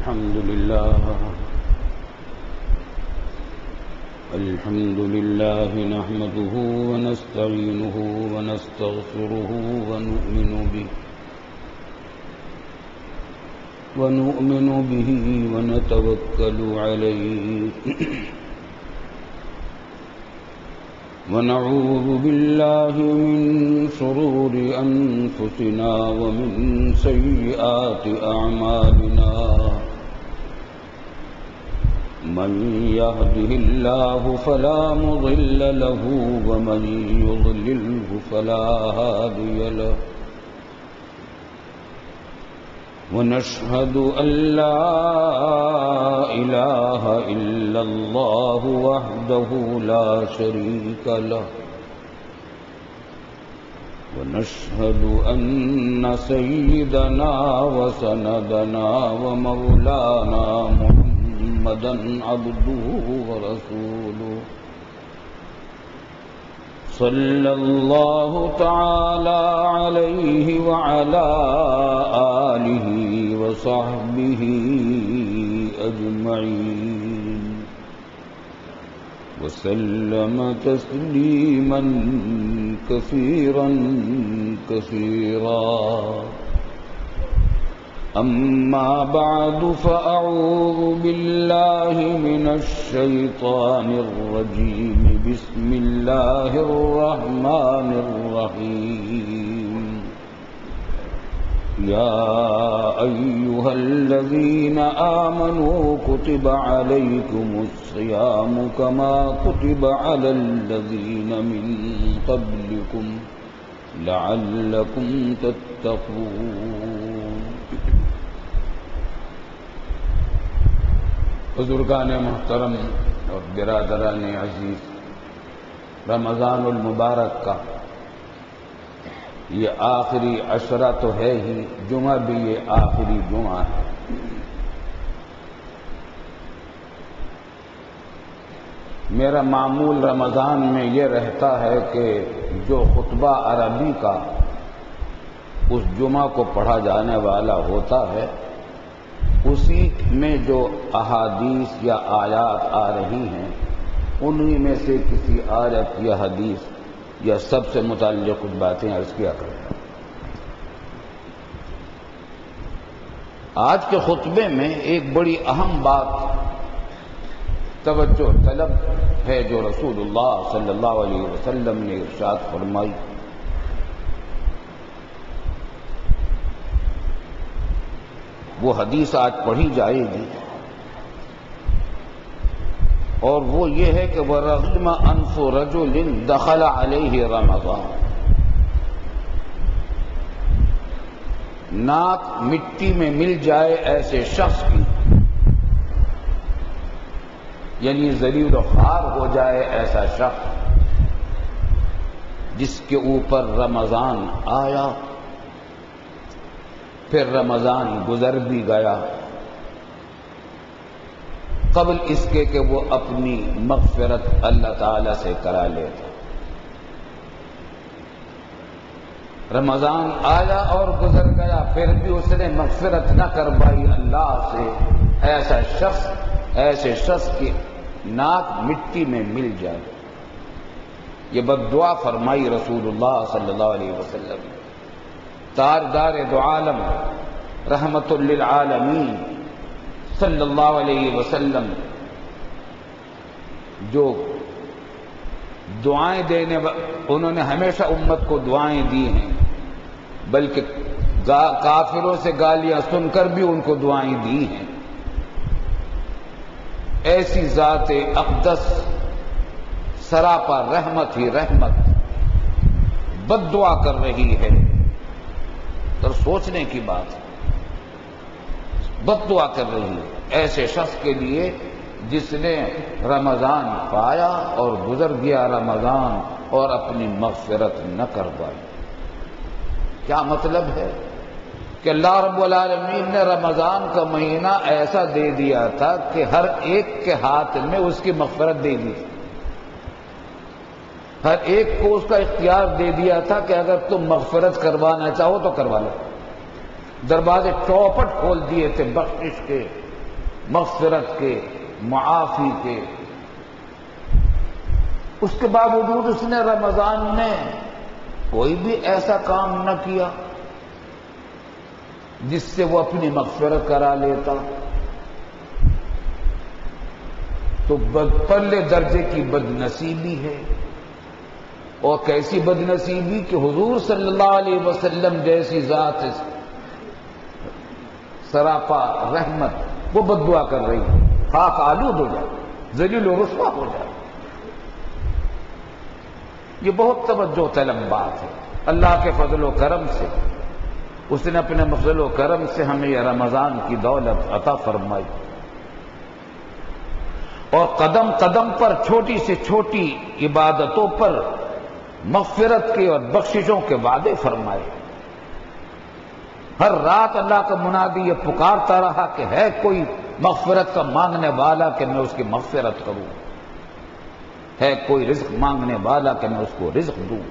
الحمد لله نحمده ونستعينه ونستغفره ونؤمن به ونتوكل عليه ونعوذ بالله من شرور أنفسنا ومن سيئات أعمالنا من يهده الله فلا مضل له ومن يضلله فلا هادي له ونشهد أن لا إله إلا الله وحده لا شريك له ونشهد أن سيدنا وسندنا ومولانا محمدا عبده ورسوله صلى الله تعالى عليه وعلى آله وصحبه أجمعين وسلم تسليما كثيرا كثيرا أما بعد فأعوذ بالله من الشيطان الرجيم بسم الله الرحمن الرحيم يا أيها الذين آمنوا كتب عليكم الصيام كما كتب على الذين من قبلكم لعلكم تتقون بزرگان محترم اور برادران عزیز، رمضان المبارک کا یہ آخری عشرہ تو ہے ہی، جمعہ بھی یہ آخری جمعہ ہے۔ میرا معمول رمضان میں یہ رہتا ہے کہ جو خطبہ عربی کا اس جمعہ کو پڑھا جانے والا ہوتا ہے، اسی میں جو احادیث یا آیات آ رہی ہیں انہی میں سے کسی آیت یا حدیث یا سب سے متعلق کچھ باتیں عرض کیا کرتا ہوں۔ آج کے خطبے میں ایک بڑی اہم بات توجہ طلب ہے جو رسول اللہ صلی اللہ علیہ وسلم نے ارشاد فرمائی۔ وہ حدیث آج پڑھی جائے گی اور وہ یہ ہے کہ وَرَغِمَ أَنْفُ رَجُلٍ دَخَلَ عَلَيْهِ رَمَضَانَ، ناک مٹی میں مل جائے ایسے شخص کی، یعنی ذلیل و خوار ہو جائے ایسا شخص جس کے اوپر رمضان آیا، پھر رمضان گزر بھی گیا، قبل اس کے کہ وہ اپنی مغفرت اللہ تعالی سے کرا لیتا۔ رمضان آیا اور گزر گیا، پھر بھی اس نے مغفرت نہ کروائی اللہ سے، ایسے شخص کی ناک مٹی میں مل جائے، یہ بد دعا فرمائی رسول اللہ صلی اللہ علیہ وسلم۔ تاجدار دو عالم رحمت للعالمین صلی اللہ علیہ وسلم جو دعائیں دینے، انہوں نے ہمیشہ امت کو دعائیں دی ہیں، بلکہ کافروں سے گالیاں سن کر بھی ان کو دعائیں دی ہیں۔ ایسی ذات اقدس سراپا رحمت ہی رحمت بد دعا کر رہی ہے، تو سوچنے کی بات ہے، بد دعا کر رہی ہے ایسے شخص کے لیے جس نے رمضان پایا اور گزر گیا رمضان اور اپنی مغفرت نہ کروائی۔ کیا مطلب ہے کہ اللہ رب العالمین نے رمضان کا مہینہ ایسا دے دیا تھا کہ ہر ایک کے ہاتھ میں اس کی مغفرت دے دی، ہر ایک کو اس کا اختیار دے دیا تھا کہ اگر تم مغفرت کروانا چاہو تو کروا لو۔ دروازے چوپٹ کھول دیے تھے بخشش کے، مغفرت کے، معافی کے، اس کے باوجود اس نے رمضان میں کوئی بھی ایسا کام نہ کیا جس سے وہ اپنی مغفرت کرا لیتا، تو پرلے درجے کی بد نصیبی ہے۔ اور کیسی بد نصیبی کہ حضور صلی اللہ علیہ وسلم جیسی ذات سراپا رحمت وہ بد دعا کر رہی ہے، خاک آلود ہو جائے، ذلیل و رسوا ہو جائے۔ یہ بہت توجہ طلب بات ہے۔ اللہ کے فضل و کرم سے اس نے اپنے فضل و کرم سے ہمیں یہ رمضان کی دولت عطا فرمائی، اور قدم قدم پر چھوٹی سے چھوٹی عبادتوں پر مغفرت کے اور بخششوں کے وعدے فرمائے۔ ہر رات اللہ کا منادی یہ پکارتا رہا کہ ہے کوئی مغفرت کا مانگنے والا کہ میں اس کی مغفرت کروں، ہے کوئی رزق مانگنے والا کہ میں اس کو رزق دوں،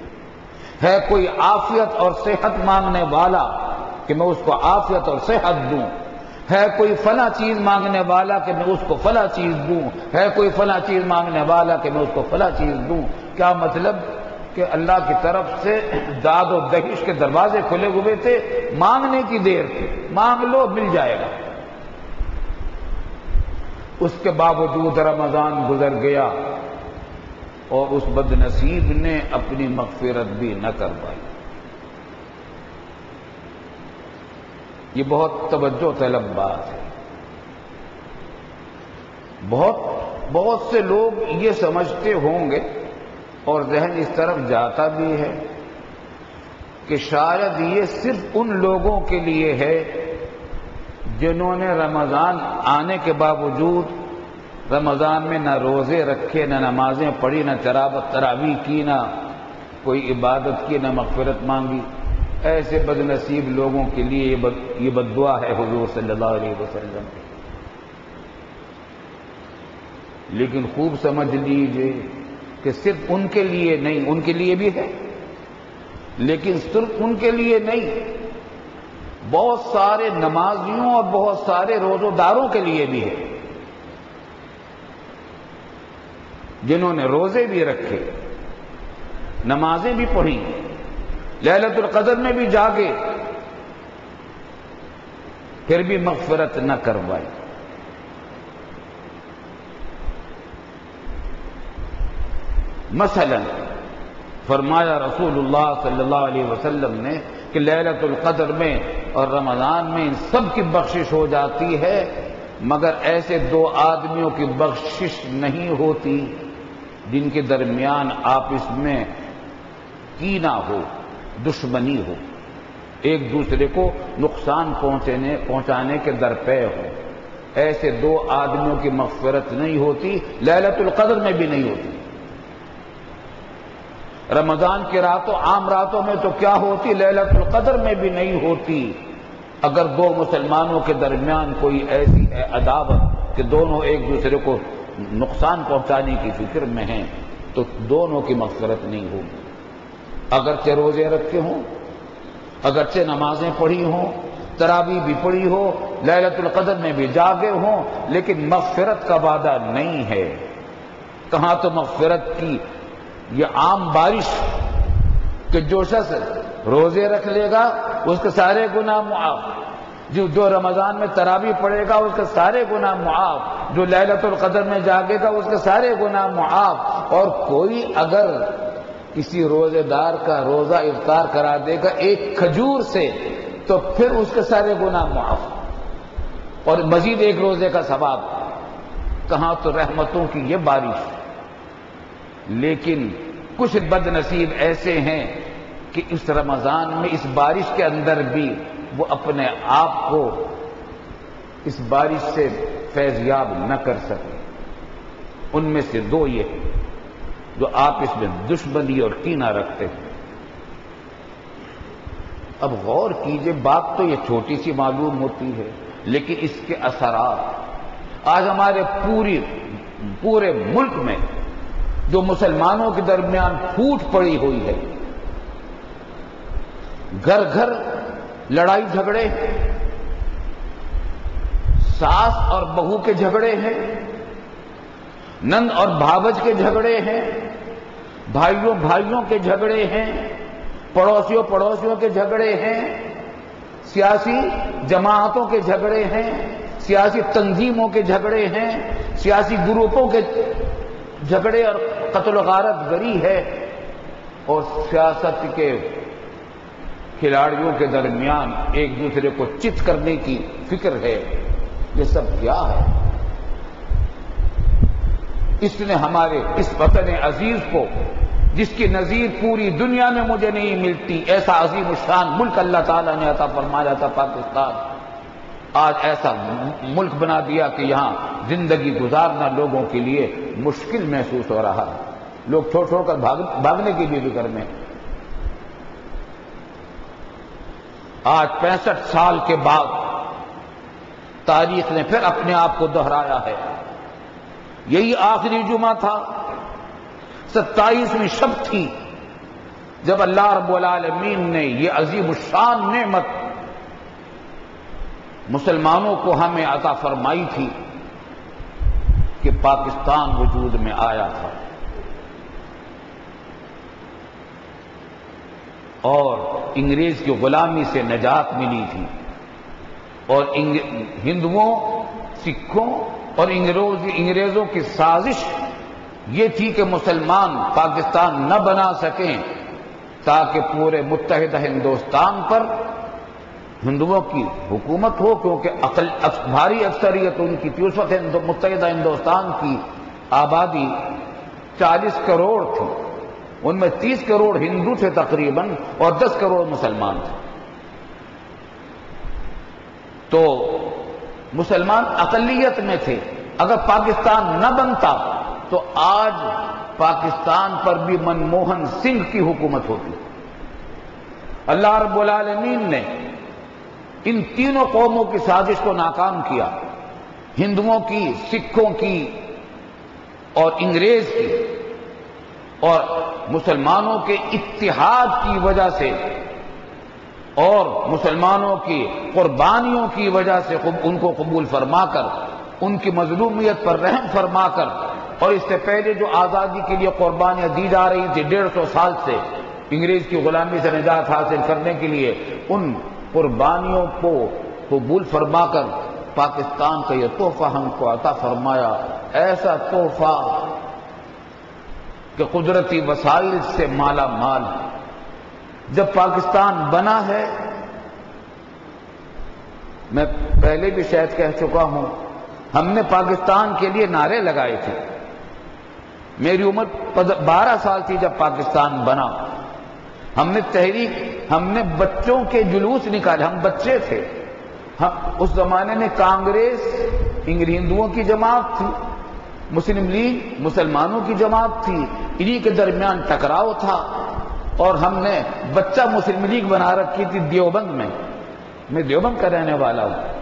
ہے کوئی عافیت اور صحت مانگنے والا کہ میں اس کو عافیت اور صحت دوں، ہے کوئی فلاں چیز مانگنے والا کہ میں اس کو فلاں چیز دوں، ہے کوئی فلاں چیز مانگنے والا کہ میں اس کو فلاں چیز دوں۔ کیا مطلب کہ اللہ کی طرف سے داد و دہش کے دروازے کھلے ہوئے تھے، مانگنے کی دیر تھی، مانگ لو مل جائے گا۔ اس کے باوجود رمضان گزر گیا اور اس بد نصیب نے اپنی مغفرت بھی نہ کر پائی۔ یہ بہت توجہ طلب بات ہے۔ بہت سے لوگ یہ سمجھتے ہوں گے اور ذہن اس طرف جاتا بھی ہے کہ شاید یہ صرف ان لوگوں کے لیے ہے جنہوں نے رمضان آنے کے باوجود رمضان میں نہ روزے رکھے، نہ نمازیں پڑھی، نہ تراویح کی، نہ کوئی عبادت کی، نہ مغفرت مانگی۔ ایسے بد نصیب لوگوں کے لیے یہ بد دعا ہے حضور صلی اللہ علیہ وسلم کی۔ لیکن خوب سمجھ لیجئے کہ صرف ان کے لیے نہیں، ان کے لیے بھی ہے، لیکن صرف ان کے لیے نہیں، بہت سارے نمازیوں اور بہت سارے روزہ داروں کے لیے بھی ہے، جنہوں نے روزے بھی رکھے، نمازیں بھی پڑھی، لیلۃ القدر میں بھی جاگے، پھر بھی مغفرت نہ کروائی۔ مثلا فرمایا رسول اللہ صلی اللہ علیہ وسلم نے کہ لیلۃ القدر میں اور رمضان میں ان سب کی بخشش ہو جاتی ہے، مگر ایسے دو آدمیوں کی بخشش نہیں ہوتی جن کے درمیان آپس میں کینہ ہو، دشمنی ہو، ایک دوسرے کو نقصان پہنچانے کے درپے ہو۔ ایسے دو آدمیوں کی مغفرت نہیں ہوتی، لیلۃ القدر میں بھی نہیں ہوتی۔ رمضان کی راتوں، عام راتوں میں تو کیا ہوتی، لیلۃ القدر میں بھی نہیں ہوتی۔ اگر دو مسلمانوں کے درمیان کوئی ایسی ہے عداوت کہ دونوں ایک دوسرے کو نقصان پہنچانے کی فکر میں ہیں، تو دونوں کی مغفرت نہیں ہوگی۔ اگرچہ روزے رکھے ہوں، اگرچہ نمازیں پڑھی ہوں، تراویح بھی پڑھی ہو، لیلۃ القدر میں بھی جاگے ہوں، لیکن مغفرت کا وعدہ نہیں ہے۔ کہاں تو مغفرت کی یہ عام بارش کہ جو شخص روزے رکھ لے گا اس کے سارے گناہ معاف، جو رمضان میں تراویح پڑھے گا اس کے سارے گناہ معاف، جو لیلۃ القدر میں جاگے گا اس کے سارے گناہ معاف، اور کوئی اگر کسی روزے دار کا روزہ افطار کرا دے گا ایک کھجور سے تو پھر اس کے سارے گناہ معاف اور مزید ایک روزے کا ثواب۔ کہاں تو رحمتوں کی یہ بارش۔ لیکن کچھ بد نصیب ایسے ہیں کہ اس رمضان میں اس بارش کے اندر بھی وہ اپنے آپ کو اس بارش سے فیضیاب نہ کر سکے۔ ان میں سے دو یہ جو آپس میں دشمنی اور کینہ رکھتے ہیں۔ اب غور کیجئے، بات تو یہ چھوٹی سی معلوم ہوتی ہے، لیکن اس کے اثرات آج ہمارے پورے ملک میں جو مسلمانوں کے درمیان پھوٹ پڑی ہوئی ہے، گھر گھر لڑائی جھگڑے، ساس اور بہو کے جھگڑے ہیں، نند اور بھاوج کے جھگڑے ہیں، بھائیوں بھائیوں کے جھگڑے ہیں، پڑوسیوں پڑوسیوں کے جھگڑے ہیں، سیاسی جماعتوں کے جھگڑے ہیں، سیاسی تنظیموں کے جھگڑے ہیں، سیاسی گروپوں کے جھگڑے اور قتل و غارت گری ہے، اور سیاست کے کھلاڑیوں کے درمیان ایک دوسرے کو چت کرنے کی فکر ہے۔ یہ سب کیا ہے؟ اس نے ہمارے اس وطن عزیز کو، جس کی نظیر پوری دنیا میں مجھے نہیں ملتی، ایسا عظیم الشان ملک اللہ تعالیٰ نے عطا فرمایا تھا پاکستان، آج ایسا ملک بنا دیا کہ یہاں زندگی گزارنا لوگوں کے لیے مشکل محسوس ہو رہا ہے۔ لوگ چھوڑ چھوڑ کر بھاگنے کی بھی فکر میں۔ آج 65 سال کے بعد تاریخ نے پھر اپنے آپ کو دہرایا ہے۔ یہی آخری جمعہ تھا، 27ویں شب تھی، جب اللہ رب العالمین نے یہ عظیم الشان نعمت مسلمانوں کو ہمیں عطا فرمائی تھی کہ پاکستان وجود میں آیا تھا، اور انگریز کی غلامی سے نجات ملی تھی، اور ہندوؤں، سکھوں اور انگریزوں کی سازش یہ تھی کہ مسلمان پاکستان نہ بنا سکیں تاکہ پورے متحدہ ہندوستان پر ہندوؤں کی حکومت ہو، کیونکہ بھاری اکثریت ان کی تھی۔ اس وقت متحدہ ہندوستان کی آبادی 40 کروڑ تھی، ان میں 30 کروڑ ہندو تھے تقریباً، اور 10 کروڑ مسلمان تھے۔ تو مسلمان اقلیت میں تھے۔ اگر پاکستان نہ بنتا تو آج پاکستان پر بھی منموہن سنگھ کی حکومت ہوتی۔ اللہ رب العالمین نے ان تینوں قوموں کی سازش کو ناکام کیا، ہندوؤں کی، سکھوں کی اور انگریز کی، اور مسلمانوں کے اتحاد کی وجہ سے اور مسلمانوں کی قربانیوں کی وجہ سے ان کو قبول فرما کر، ان کی مظلومیت پر رحم فرما کر، اور اس سے پہلے جو آزادی کے لیے قربانیاں دی جا رہی تھی 150 سال سے انگریز کی غلامی سے نجات حاصل کرنے کے لیے، ان قربانیوں کو قبول فرما کر پاکستان کا یہ تحفہ ہم کو عطا فرمایا، ایسا تحفہ کہ قدرتی وسائل سے مالا مال ہے۔ جب پاکستان بنا ہے، میں پہلے بھی شاید کہہ چکا ہوں، ہم نے پاکستان کے لیے نعرے لگائے تھے۔ میری عمر 12 سال تھی جب پاکستان بنا۔ ہم نے بچوں کے جلوس نکالے، ہم بچے تھے۔ اس زمانے میں کانگریس ہندوؤں کی جماعت تھی، مسلم لیگ مسلمانوں کی جماعت تھی، انہی کے درمیان ٹکراؤ تھا، اور ہم نے بچہ مسلم لیگ بنا رکھی تھی دیوبند میں دیوبند کا رہنے والا ہوں۔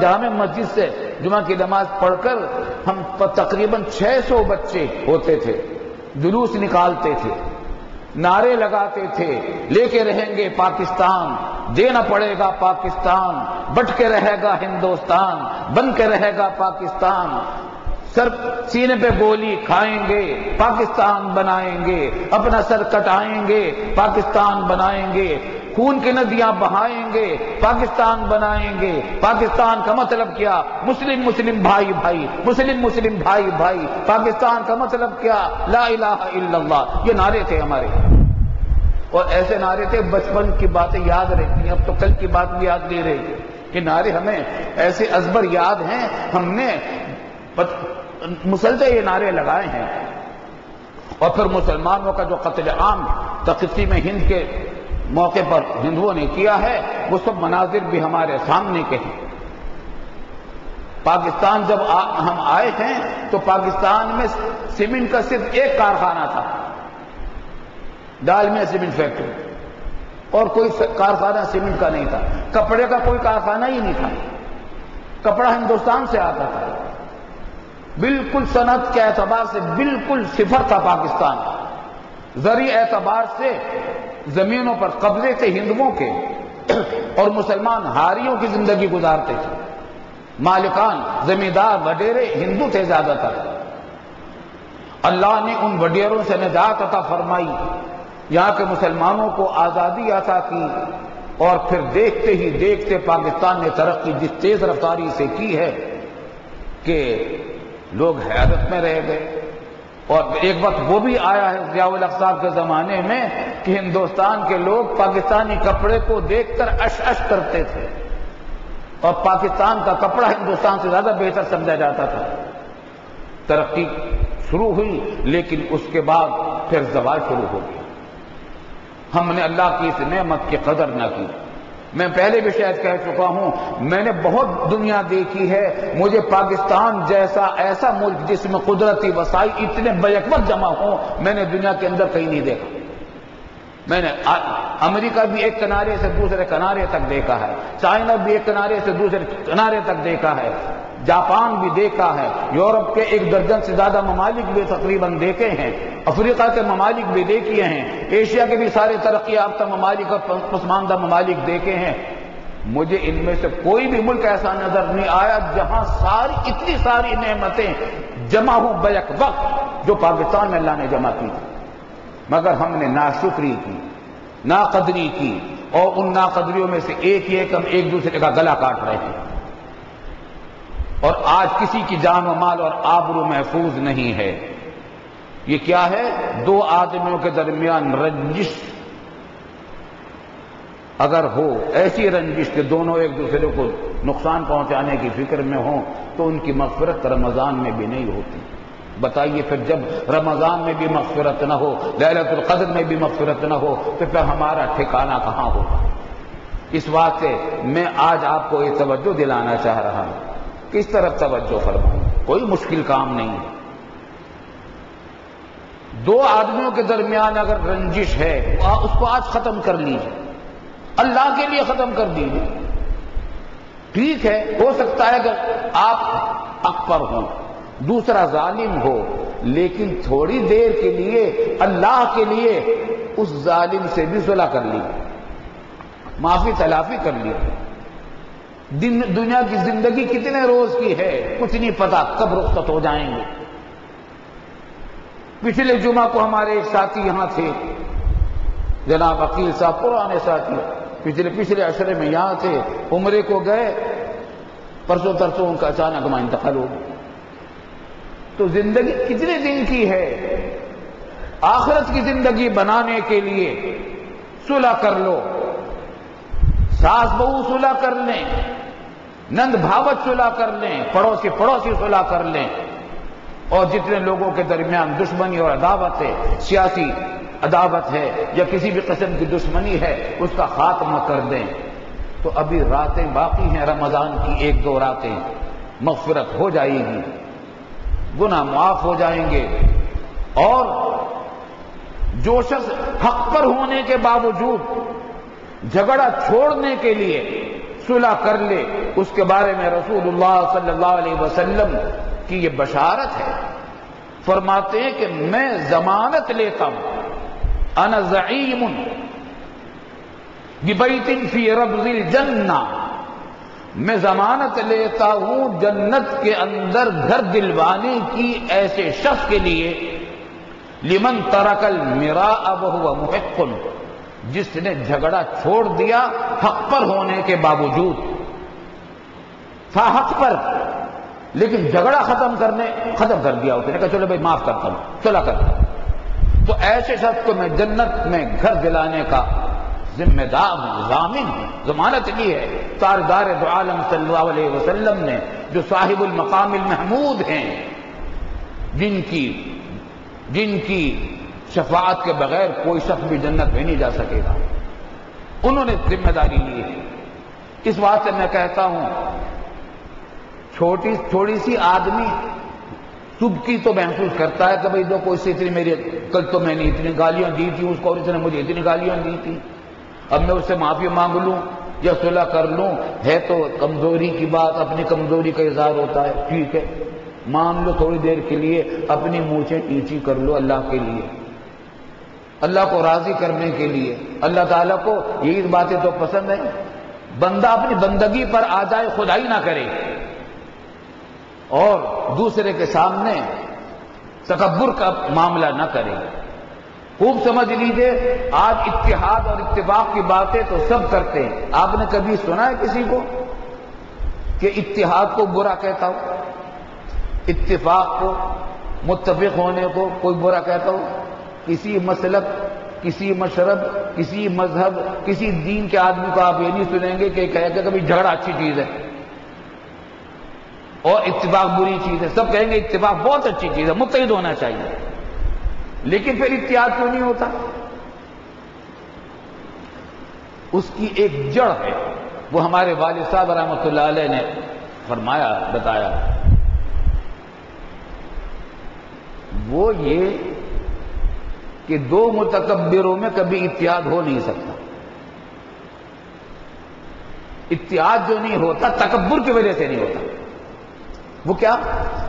جامع مسجد سے جمعہ کی نماز پڑھ کر ہم تقریباً 600 بچے ہوتے تھے، جلوس نکالتے تھے، نعرے لگاتے تھے، لے کے رہیں گے پاکستان، دینا پڑے گا پاکستان، بٹ کے رہے گا ہندوستان، بن کے رہے گا پاکستان، سر سینے پہ گولی کھائیں گے، پاکستان بنائیں گے، اپنا سر کٹائیں گے، پاکستان بنائیں گے، خون کی ندیاں بہائیں گے، پاکستان بنائیں گے۔ پاکستان کا مطلب کیا؟ مسلم مسلم بھائی بھائی، مسلم مسلم بھائی بھائی۔ پاکستان کا مطلب کیا؟ لا الہ الا اللہ۔ یہ نعرے تھے ہمارے، اور ایسے نعرے تھے بچپن کی باتیں یاد رہتی ہیں، اب تو کل کی بات بھی یاد نہیں رہی۔ یہ نعرے ہمیں ایسے ازبر یاد ہیں، ہم نے مسلسل یہ نعرے لگائے ہیں۔ اور پھر مسلمانوں کا جو قتل عام تقسیم ہند کے موقع پر ہندوؤں نے کیا ہے، وہ سب مناظر بھی ہمارے سامنے کے ہیں۔ پاکستان جب ہم آئے ہیں تو پاکستان میں سیمنٹ کا صرف ایک کارخانہ تھا، ڈالمیا سیمنٹ فیکٹری، اور کوئی کارخانہ سیمنٹ کا نہیں تھا۔ کپڑے کا کوئی کارخانہ ہی نہیں تھا، کپڑا ہندوستان سے آتا تھا۔ بالکل صنعت کے اعتبار سے بالکل صفر تھا پاکستان، زرعی اعتبار سے زمینوں پر قبضے تھے ہندوؤں کے، اور مسلمان ہاریوں کی زندگی گزارتے تھے۔ مالکان زمیندار وڈیرے ہندو تھے زیادہ تر. اللہ نے ان وڈیروں سے نجات عطا فرمائی، یہاں کے مسلمانوں کو آزادی عطا کی، اور پھر دیکھتے ہی دیکھتے پاکستان نے ترقی جس تیز رفتاری سے کی ہے کہ لوگ حیرت میں رہ گئے. اور ایک وقت وہ بھی آیا ہے ضیاء الحق صاحب کے زمانے میں کہ ہندوستان کے لوگ پاکستانی کپڑے کو دیکھ کر اش اش کرتے تھے، اور پاکستان کا کپڑا ہندوستان سے زیادہ بہتر سمجھا جاتا تھا. ترقی شروع ہوئی لیکن اس کے بعد پھر زوال شروع ہو گیا. ہم نے اللہ کی اس نعمت کی قدر نہ کی. میں پہلے بھی شاید کہہ چکا ہوں، میں نے بہت دنیا دیکھی ہے، مجھے پاکستان جیسا ایسا ملک جس میں قدرتی وسائل اتنے بیک وقت جمع ہوں میں نے دنیا کے اندر کہیں نہیں دیکھا. میں نے امریکہ بھی ایک کنارے سے دوسرے کنارے تک دیکھا ہے، چائنا بھی ایک کنارے سے دوسرے کنارے تک دیکھا ہے، جاپان بھی دیکھا ہے، یورپ کے 1 درجن سے زیادہ ممالک بھی تقریباً دیکھے ہیں، افریقہ کے ممالک بھی دیکھے ہیں، ایشیا کے بھی سارے ترقی یافتہ ممالک اور پسماندہ ممالک دیکھے ہیں. مجھے ان میں سے کوئی بھی ملک ایسا نظر نہیں آیا جہاں اتنی ساری نعمتیں جمع ہوں بیک وقت جو پاکستان میں اللہ نے جمع کی تھی. مگر ہم نے ناشکری کی، ناقدری کی، اور ان ناقدریوں میں سے ایک ہم ایک دوسرے کا گلا کاٹ رہے ہیں. اور آج کسی کی جان و مال اور آبرو محفوظ نہیں ہے. یہ کیا ہے؟ 2 آدمیوں کے درمیان رنجش اگر ہو، ایسی رنجش کہ دونوں ایک دوسرے کو نقصان پہنچانے کی فکر میں ہوں، تو ان کی مغفرت رمضان میں بھی نہیں ہوتی. بتائیے پھر جب رمضان میں بھی مغفرت نہ ہو، لیلۃ القدر میں بھی مغفرت نہ ہو، تو پھر ہمارا ٹھکانہ کہاں ہوگا؟ اس واسطے میں آج آپ کو یہ توجہ دلانا چاہ رہا ہوں. کس طرف توجہ فرمائیں؟ کوئی مشکل کام نہیں ہے. 2 آدمیوں کے درمیان اگر رنجش ہے اس کو آج ختم کر لیجیے، اللہ کے لیے ختم کر دیجیے. ٹھیک ہے، ہو سکتا ہے کہ آپ حق پر ہوں، دوسرا ظالم ہو، لیکن تھوڑی دیر کے لیے اللہ کے لیے اس ظالم سے بھی صلح کر لی، معافی تلافی کر لی. دنیا کی زندگی کتنے روز کی ہے کچھ نہیں پتا کب رخصت ہو جائیں گے. پچھلے جمعہ کو ہمارے ایک ساتھی یہاں تھے، جناب عقیل صاحب، پرانے ساتھی، پچھلے عشرے میں یہاں تھے، عمرے کو گئے، پرسوں ترسوں ان کا اچانک وہاں انتقال ہو گیا. تو زندگی کتنے دن کی ہے؟ آخرت کی زندگی بنانے کے لیے صلح کر لو، ساس بہو صلح کر لیں، نند بھاوت صلح کر لیں، پڑوسی صلح کر لیں، اور جتنے لوگوں کے درمیان دشمنی اور عداوت ہے، سیاسی عداوت ہے یا کسی بھی قسم کی دشمنی ہے، اس کا خاتمہ کر دیں. تو ابھی راتیں باقی ہیں، رمضان کی 1-2 راتیں، مغفرت ہو جائے گی، گناہ معاف ہو جائیں گے. اور جو شخص حق پر ہونے کے باوجود جھگڑا چھوڑنے کے لیے صلح کر لے، اس کے بارے میں رسول اللہ صلی اللہ علیہ وسلم کی یہ بشارت ہے. فرماتے ہیں کہ میں ضمانت لیتا ہوں، انا زعیم ببیت فی ربض الجنہ، میں ضمانت لیتا ہوں جنت کے اندر گھر دلوانے کی ایسے شخص کے لیے، لمن ترک المراء وهو محق، جس نے جھگڑا چھوڑ دیا حق پر ہونے کے باوجود، تھا حق پر لیکن جھگڑا ختم کر دیا، اس نے کہا چلو بھائی معاف کرتا ہوں، صلح کرتا ہوں. تو ایسے شخص کو میں جنت میں گھر دلانے کا ذمہ دار ہوں، ضامن ہوں، ضمانت لی ہے تاجدار دو عالم صلی اللہ علیہ وسلم نے، جو صاحب المقام المحمود ہیں، جن کی شفاعت کے بغیر کوئی شخص بھی جنت میں نہیں جا سکے گا. انہوں نے ذمہ داری لی ہے. اس بات سے میں کہتا ہوں، چھوٹی سی آدمی صبح کی تو محسوس کرتا ہے کہ بھائی دو کوئی سے کل تو میں نے اتنی گالیاں دی تھی اس کو، اور اس نے مجھے اتنی گالیاں دی تھی، اب میں اس سے معافی مانگ لوں یا صلح کر لوں. ہے تو کمزوری کی بات، اپنی کمزوری کا اظہار ہوتا ہے، ٹھیک ہے مان لو، تھوڑی دیر کے لیے اپنی مونچھیں نیچی کر لو اللہ کے لیے، اللہ کو راضی کرنے کے لیے. اللہ تعالیٰ کو یہی باتیں تو پسند ہیں، بندہ اپنی بندگی پر آ جائے، خدائی نہ کرے. اور دوسرے کے سامنے تکبر کا معاملہ نہ کریں. خوب سمجھ لیجئے، آج اتحاد اور اتفاق کی باتیں تو سب کرتے ہیں. آپ نے کبھی سنا ہے کسی کو کہ اتحاد کو برا کہتا ہو، اتفاق کو، متفق ہونے کو کوئی برا کہتا ہو؟ کسی مسلک، کسی مشرب، کسی مذہب، کسی دین کے آدمی کو آپ یہ نہیں سنیں گے کہ کہے کہ کبھی جھگڑا اچھی چیز ہے اور اتفاق بری چیز ہے. سب کہیں گے اتفاق بہت اچھی چیز ہے، متحد ہونا چاہیے. لیکن پھر اتحاد کیوں نہیں ہوتا؟ اس کی ایک جڑ ہے، وہ ہمارے والد صاحب رحمۃ اللہ علیہ نے فرمایا، بتایا. وہ یہ کہ دو متکبروں میں کبھی اتحاد ہو نہیں سکتا. اتحاد جو نہیں ہوتا تکبر کی وجہ سے نہیں ہوتا. وہ کیا؟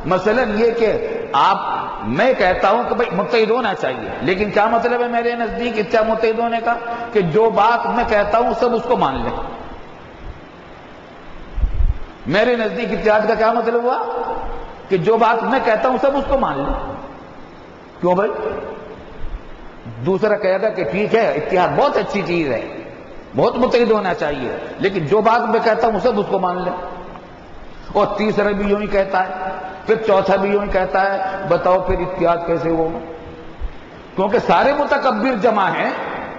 مثلا یہ کہ میں کہتا ہوں کہ بھائی متحد ہونا چاہیے، لیکن کیا مطلب ہے میرے نزدیک اتحاد متحد ہونے کا؟ کہ جو بات میں کہتا ہوں سب اس کو مان لیں. میرے نزدیک اتحاد کا کیا مطلب ہوا؟ کہ جو بات میں کہتا ہوں سب اس کو مان لیں. کیوں بھائی؟ دوسرا کہے گا کہ ٹھیک ہے اتحاد بہت اچھی چیز ہے، بہت متحد ہونا چاہیے، لیکن جو بات میں کہتا ہوں سب اس کو مان لیں. اور تیسرا بھی یوں ہی کہتا ہے، پھر چوتھا بھی یوں ہی کہتا ہے. بتاؤ پھر اتحاد کیسے ہوگا؟ کیونکہ سارے متکبر جمع ہیں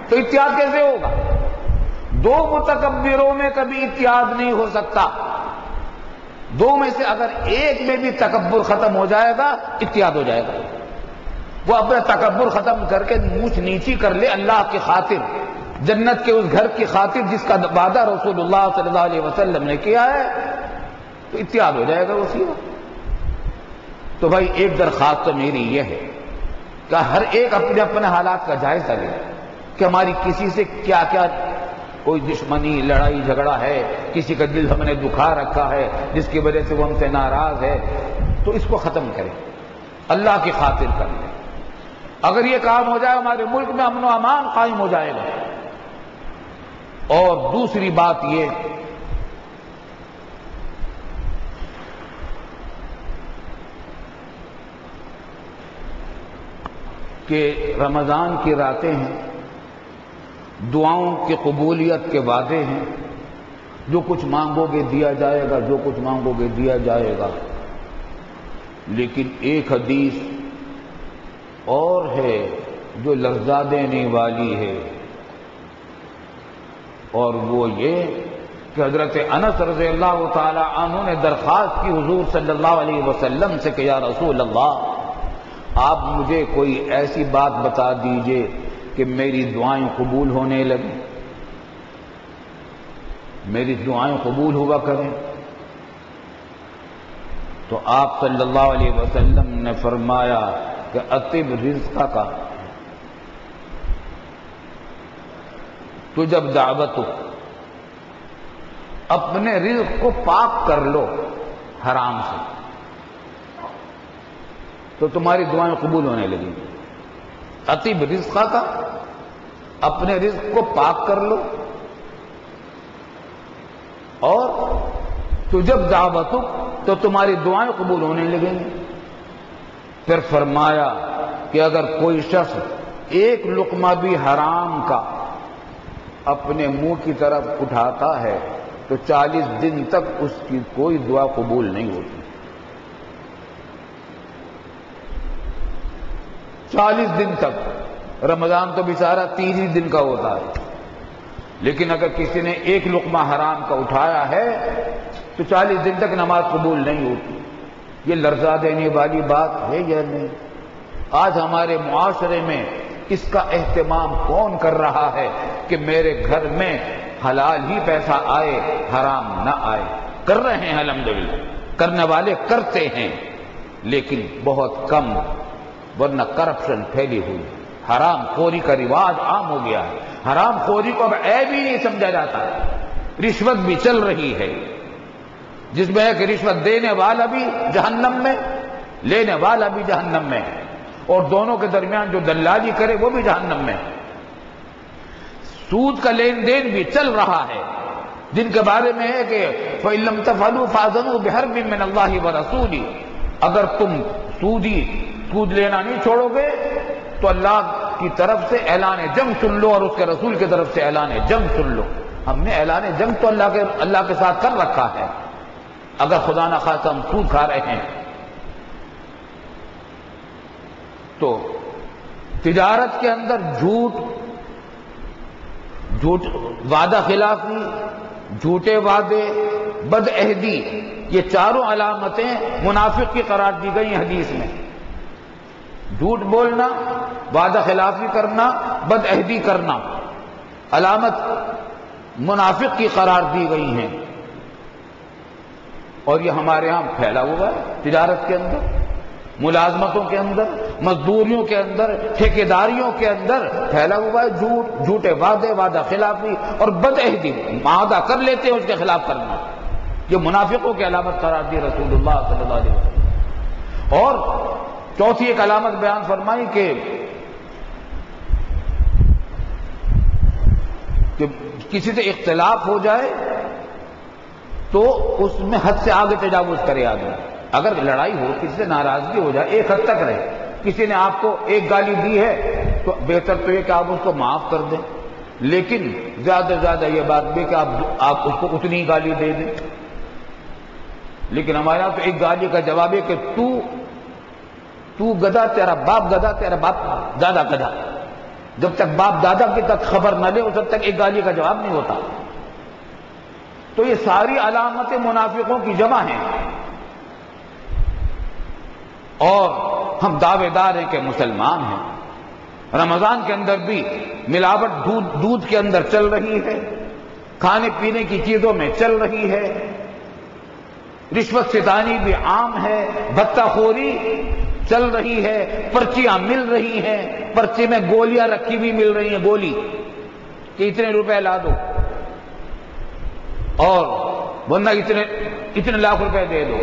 تو اتحاد کیسے ہوگا؟ دو متکبروں میں کبھی اتحاد نہیں ہو سکتا. دو میں سے اگر ایک میں بھی تکبر ختم ہو جائے گا اتحاد ہو جائے گا. وہ اپنا تکبر ختم کر کے اونچ نیچی کر لے اللہ کی خاطر، جنت کے اس گھر کی خاطر جس کا وعدہ رسول اللہ صلی اللہ علیہ وسلم نے کیا ہے، تو اتحاد ہو جائے گا اسی وقت. تو بھائی ایک درخواست تو میری یہ ہے کہ ہر ایک اپنے اپنے حالات کا جائزہ لے کہ ہماری کسی سے کیا کیا کوئی دشمنی، لڑائی جھگڑا ہے، کسی کا دل ہم نے دکھا رکھا ہے جس کی وجہ سے وہ ہم سے ناراض ہے، تو اس کو ختم کریں، اللہ کی خاطر کر لیں. اگر یہ کام ہو جائے ہمارے ملک میں امن و امان قائم ہو جائے گا. اور دوسری بات یہ کہ رمضان کی راتیں ہیں، دعاؤں کی قبولیت کے وعدے ہیں. جو کچھ مانگو گے دیا جائے گا، جو کچھ مانگو گے دیا جائے گا. لیکن ایک حدیث اور ہے جو لرزا دینے والی ہے، اور وہ یہ کہ حضرت انس رضی اللہ تعالی عنہ نے درخواست کی حضور صلی اللہ علیہ وسلم سے کہ یا رسول اللہ، آپ مجھے کوئی ایسی بات بتا دیجئے کہ میری دعائیں قبول ہونے لگیں، میری دعائیں قبول ہوا کریں. تو آپ صلی اللہ علیہ وسلم نے فرمایا کہ اطب رزقہ کا، تو جب دعوت ہو اپنے رزق کو پاک کر لو حرام سے، تو تمہاری دعائیں قبول ہونے لگیں. اطب رزقہ کا، اپنے رزق کو پاک کر لو، اور تو جب دعوت ہو تو تمہاری دعائیں قبول ہونے لگیں گی. پھر فرمایا کہ اگر کوئی شخص ایک لقمہ بھی حرام کا اپنے منہ کی طرف اٹھاتا ہے تو 40 دن تک اس کی کوئی دعا قبول نہیں ہوتی. 40 دن تک. رمضان تو بیچارہ 30 ہی دن کا ہوتا ہے، لیکن اگر کسی نے ایک لقمہ حرام کا اٹھایا ہے تو 40 دن تک نماز قبول نہیں ہوتی. یہ لرزا دینے والی بات ہے یا نہیں؟ آج ہمارے معاشرے میں اس کا اہتمام کون کر رہا ہے کہ میرے گھر میں حلال ہی پیسہ آئے، حرام نہ آئے؟ کر رہے ہیں الحمدللہ، کرنے والے کرتے ہیں، لیکن بہت کم، ورنہ کرپشن پھیلی ہوئی، حرام خوری کا رواج عام ہو گیا ہے. حرام خوری کو اب عیب ہی نہیں سمجھا جاتا. رشوت بھی چل رہی ہے، جس میں ہے کہ رشوت دینے والا بھی جہنم میں، لینے والا بھی جہنم میں، اور دونوں کے درمیان جو دلالی کرے وہ بھی جہنم میں. سود کا لین دین بھی چل رہا ہے، جن کے بارے میں ہے کہ فَإِن لَّمْ تَفْعَلُوا فَأْذَنُوا بِحَرْبٍ مِّنَ اللَّهِ وَرَسُولِهِ، اگر تم سود لینا نہیں چھوڑو گے تو اللہ کی طرف سے اعلان جنگ سن لو اور اس کے رسول کی طرف سے اعلان جنگ سن لو۔ ہم نے اعلان جنگ تو اللہ کے ساتھ کر رکھا ہے، اگر خدا نہ خواستہ ہم سود کھا رہے ہیں تو تجارت کے اندر جھوٹ، وعدہ خلافی، جھوٹے وعدے، بد عہدی، یہ چاروں علامتیں منافق کی قرار دی گئی حدیث میں۔ جھوٹ بولنا، وعدہ خلافی کرنا، بد عہدی کرنا علامت منافق کی قرار دی گئی ہیں، اور یہ ہمارے ہاں پھیلا ہوا ہے۔ تجارت کے اندر، ملازمتوں کے اندر، مزدوریوں کے اندر، ٹھیکیداریوں کے اندر پھیلا ہوا ہے جھوٹ، جھوٹے وعدے، وعدہ خلافی اور بد عہدی، معاہدہ کر لیتے ہیں اس کے خلاف کرنا، یہ منافقوں کی علامت قرار دی رسول اللہ صلی اللہ علیہ وسلم۔ اور چوتھی ایک علامت بیان فرمائی کہ کسی سے اختلاف ہو جائے تو اس میں حد سے آگے تجاوز کرے آدمی۔ اگر لڑائی ہو، کسی سے ناراضگی ہو جائے، ایک حد تک رہے، کسی نے آپ کو ایک گالی دی ہے تو بہتر تو یہ کہ آپ اس کو معاف کر دیں، لیکن زیادہ سے زیادہ یہ بات بھی کہ آپ اس کو اتنی گالی دے دیں۔ لیکن ہمارے یہاں تو ایک گالی کا جواب ہے کہ تو گدھا، تیرا باپ گدھا، تیرا باپ دادا گدھا۔ جب تک باپ دادا کی تک خبر نہ لے اس تک ایک گالی کا جواب نہیں ہوتا۔ تو یہ ساری علامتیں منافقوں کی جمع ہیں، اور ہم دعوے دار ہیں کہ مسلمان ہیں۔ رمضان کے اندر بھی ملاوٹ دودھ کے اندر چل رہی ہے، کھانے پینے کی چیزوں میں چل رہی ہے، رشوت ستانی بھی عام ہے، بھتہ خوری چل رہی ہے، پرچیاں مل رہی ہیں، پرچی میں گولیاں رکھی ہوئی مل رہی ہیں، گولی کہ اتنے روپے لا دو اور ورنہ اتنے لاکھ روپے دے دو۔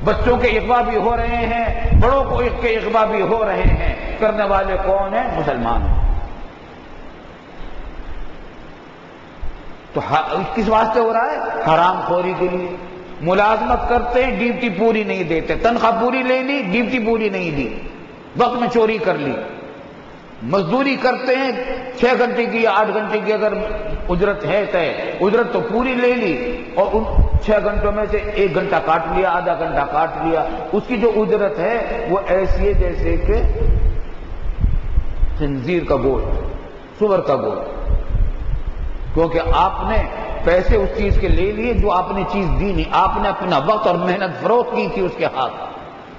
بچوں کے اغوا بھی ہو رہے ہیں، بڑوں کو کے اغوا بھی ہو رہے ہیں، کرنے والے کون ہیں؟ مسلمان ہیں۔ تو کس واسطے ہو رہا ہے؟ حرام خوری کے لیے۔ ملازمت کرتے ہیں، ڈیوٹی پوری نہیں دیتے، تنخواہ پوری لے لی، ڈیوٹی پوری نہیں دی، وقت میں چوری کر لی۔ مزدوری کرتے ہیں 6 گھنٹے کی یا 8 گھنٹے کی اگر اجرت ہے طے، اجرت تو پوری لے لی اور ان 6 گھنٹوں میں سے 1 گھنٹہ کاٹ لیا، آدھا گھنٹہ کاٹ لیا، اس کی جو اجرت ہے وہ ایسی ہے جیسے کہ خنزیر کا گوشت، سور کا گوشت، کیونکہ آپ نے پیسے اس چیز کے لے لیے جو آپ نے چیز دی نہیں، آپ نے اپنا وقت اور محنت فروخت کی تھی اس کے ہاتھ۔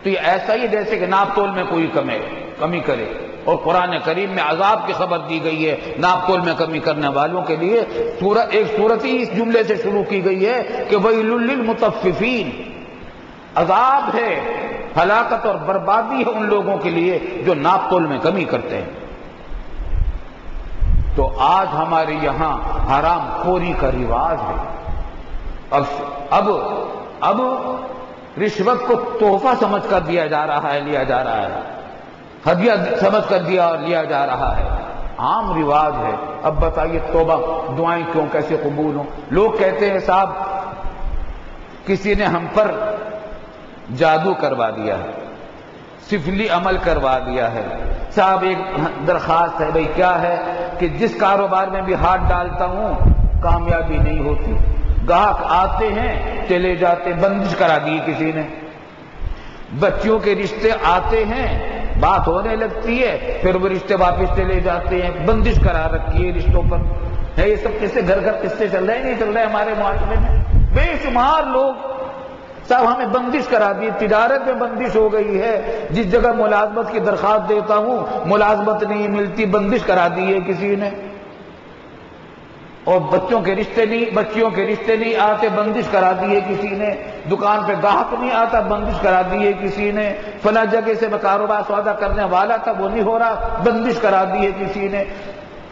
تو یہ ایسا ہی جیسے کہ ناپ تول میں کوئی کمی کرے، اور قرآن کریم میں عذاب کی خبر دی گئی ہے ناپ تول میں کمی کرنے والوں کے لیے۔ ایک سورت ہی اس جملے سے شروع کی گئی ہے کہ وَيْلٌ لِّلْمُطَفِّفِينَ، عذاب ہے، ہلاکت اور بربادی ہے ان لوگوں کے لیے جو ناپ تول میں کمی کرتے ہیں۔ تو آج ہمارے یہاں حرام خوری کا رواج ہے۔ اب رشوت کو تحفہ سمجھ کر دیا جا رہا ہے، لیا جا رہا ہے، ہدیہ سمجھ کر دیا اور لیا جا رہا ہے، عام رواج ہے۔ اب بتائیے توبہ دعائیں کیوں کیسے قبول ہوں؟ لوگ کہتے ہیں صاحب کسی نے ہم پر جادو کروا دیا ہے، سفلی عمل کروا دیا ہے۔ صاحب ایک درخواست ہے، بھئی کیا ہے کہ جس کاروبار میں بھی ہاتھ ڈالتا ہوں کامیابی نہیں ہوتی، گاہک آتے ہیں چلے جاتے، بندش کرا دی کسی نے۔ بچیوں کے رشتے آتے ہیں، بات ہونے لگتی ہے، پھر وہ رشتے واپس چلے جاتے ہیں، بندش کرا رکھی ہے رشتوں پر۔ ہے یہ سب قصے، گھر گھر قصے چل رہے ہیں، نہیں چل رہے ہمارے معاشرے میں؟ بے شمار لوگ صاحب ہمیں بندش کرا دی، تجارت میں بندش ہو گئی ہے، جس جگہ ملازمت کی درخواست دیتا ہوں ملازمت نہیں ملتی، بندش کرا دی ہے کسی نے۔ اور بچیوں کے رشتے نہیں آتے، بندش کرا دی ہے کسی نے۔ دکان پہ گاہک نہیں آتا، بندش کرا دی ہے کسی نے۔ فلاں جگہ سے میں کاروبار سودا کرنے والا تھا، وہ نہیں ہو رہا، بندش کرا دی ہے کسی نے۔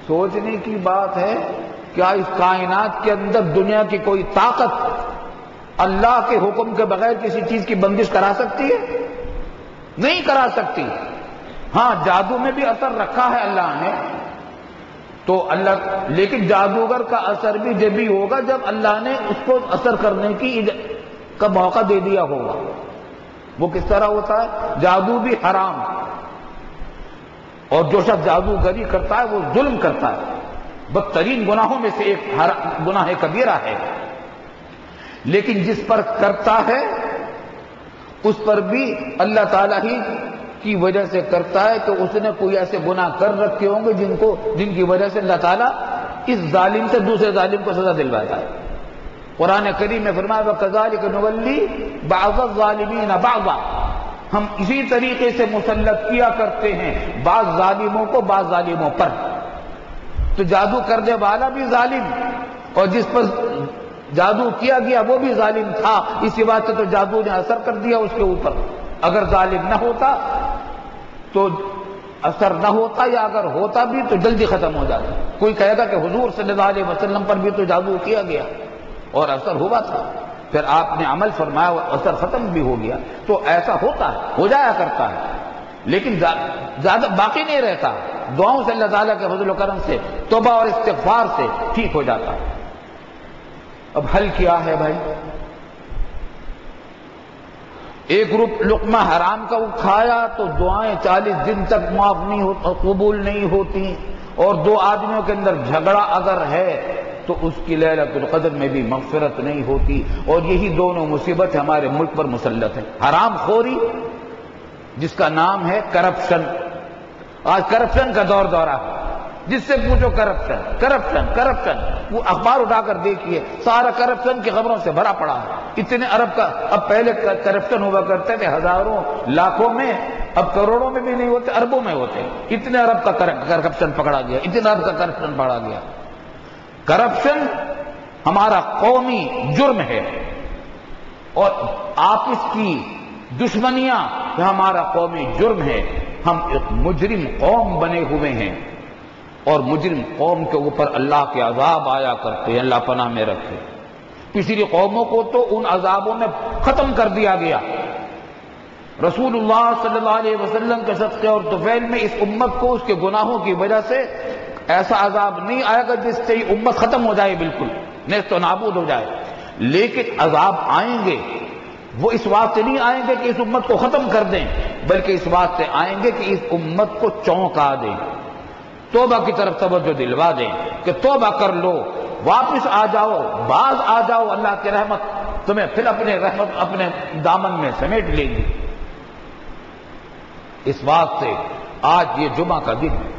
سوچنے کی بات ہے، کیا اس کائنات کے اندر دنیا کی کوئی طاقت اللہ کے حکم کے بغیر کسی چیز کی بندش کرا سکتی ہے؟ نہیں کرا سکتی۔ ہاں جادو میں بھی اثر رکھا ہے اللہ نے، تو اللہ، لیکن جادوگر کا اثر بھی جب بھی ہوگا جب اللہ نے اس کو اثر کرنے کا موقع دے دیا ہوگا۔ وہ کس طرح ہوتا ہے؟ جادو بھی حرام، اور جو شخص جادوگری کرتا ہے وہ ظلم کرتا ہے، بدترین گناہوں میں سے ایک گناہ کبیرہ ہے۔ لیکن جس پر کرتا ہے اس پر بھی اللہ تعالیٰ ہی کی وجہ سے کرتا ہے، تو اس نے کوئی ایسے گناہ کر رکھے ہوں گے جن کی وجہ سے اللہ تعالیٰ اس ظالم سے دوسرے ظالم کو سزا دلواتا ہے۔ قرآن کریم میں فرمایا وَكَذَلِكَ نُوَلِّي بَعْضَ الظَّالِمِينَ بَعْضًا، ہم اسی طریقے سے مسلط کیا کرتے ہیں بعض ظالموں کو بعض ظالموں پر۔ تو جادو کرنے والا بھی ظالم، اور جس پر جادو کیا گیا وہ بھی ظالم تھا، اسی بات سے تو جادو نے اثر کر دیا اس کے اوپر۔ اگر ظالم نہ ہوتا تو اثر نہ ہوتا، یا اگر ہوتا بھی تو جلدی ختم ہو جاتا۔ کوئی کہے گا کہ حضور صلی اللہ علیہ وسلم پر بھی تو جادو کیا گیا اور اثر ہوا تھا، پھر آپ نے عمل فرمایا اور اثر ختم بھی ہو گیا، تو ایسا ہوتا ہے، ہو جایا کرتا ہے، لیکن زیادہ باقی نہیں رہتا۔ دعاؤں سے اللہ تعالیٰ کے فضل و کرم سے، توبہ اور استغفار سے ٹھیک ہو جاتا ہے۔ اب حل کیا ہے بھائی؟ ایک لقمہ حرام کا وہ کھایا تو دعائیں 40 دن تک معاف نہیں قبول نہیں ہوتی، اور دو آدمیوں کے اندر جھگڑا اگر ہے تو اس کی لیلۃ القدر میں بھی مغفرت نہیں ہوتی، اور یہی دونوں مصیبت ہمارے ملک پر مسلط ہے۔ حرام خوری، جس کا نام ہے کرپشن۔ آج کرپشن کا دورہ ہے، جس سے پوچھو کرپشن کرپشن کرپشن، وہ اخبار اٹھا کر دیکھیے، سارا کرپشن کی خبروں سے بھرا پڑا ہے۔ اتنے ارب کا، اب پہلے کرپشن ہوا کرتے تھے ہزاروں لاکھوں میں، اب کروڑوں میں بھی نہیں ہوتے، اربوں میں ہوتے۔ اتنے ارب کا کرپشن پکڑا گیا، اتنے ارب کا کرپشن پکڑا گیا۔ کرپشن ہمارا قومی جرم ہے، اور آپس کی دشمنیاں ہمارا قومی جرم ہے۔ ہم ایک مجرم قوم بنے ہوئے ہیں، اور مجرم قوم کے اوپر اللہ کے عذاب آیا کرتے ہیں، اللہ پناہ میں رکھے۔ پچھلی قوموں کو تو ان عذابوں میں ختم کر دیا گیا۔ رسول اللہ صلی اللہ علیہ وسلم کے صدقے اور طفیل میں اس امت کو اس کے گناہوں کی وجہ سے ایسا عذاب نہیں آئے گا جس سے یہ امت ختم ہو جائے، بالکل نیست و نابود ہو جائے۔ لیکن عذاب آئیں گے، وہ اس واسطے نہیں آئیں گے کہ اس امت کو ختم کر دیں، بلکہ اس واسطے آئیں گے کہ اس امت کو چونکا دیں، توبہ کی طرف توجہ دلوا دیں کہ توبہ کر لو، واپس آ جاؤ، باز آ جاؤ، اللہ کی رحمت تمہیں پھر اپنے دامن میں سمیٹ لے گی۔ اس واسطے آج یہ جمعہ کا دن ہے،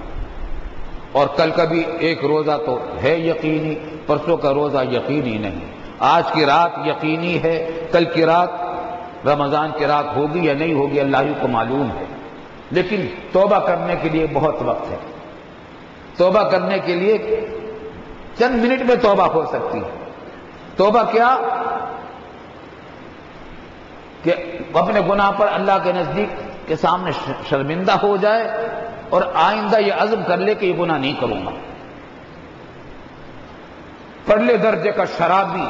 اور کل کا بھی ایک روزہ تو ہے یقینی، پرسوں کا روزہ یقینی نہیں، آج کی رات یقینی ہے، کل کی رات رمضان کی رات ہوگی یا نہیں ہوگی اللہ ہی کو معلوم ہے، لیکن توبہ کرنے کے لیے بہت وقت ہے۔ توبہ کرنے کے لیے چند منٹ میں توبہ ہو سکتی ہے۔ توبہ کیا کہ اپنے گناہ پر اللہ کے نزدیک کے سامنے شرمندہ ہو جائے، اور آئندہ یہ عزم کر لے کہ یہ گناہ نہیں کروں گا۔ پرلے درجے کا شرابی،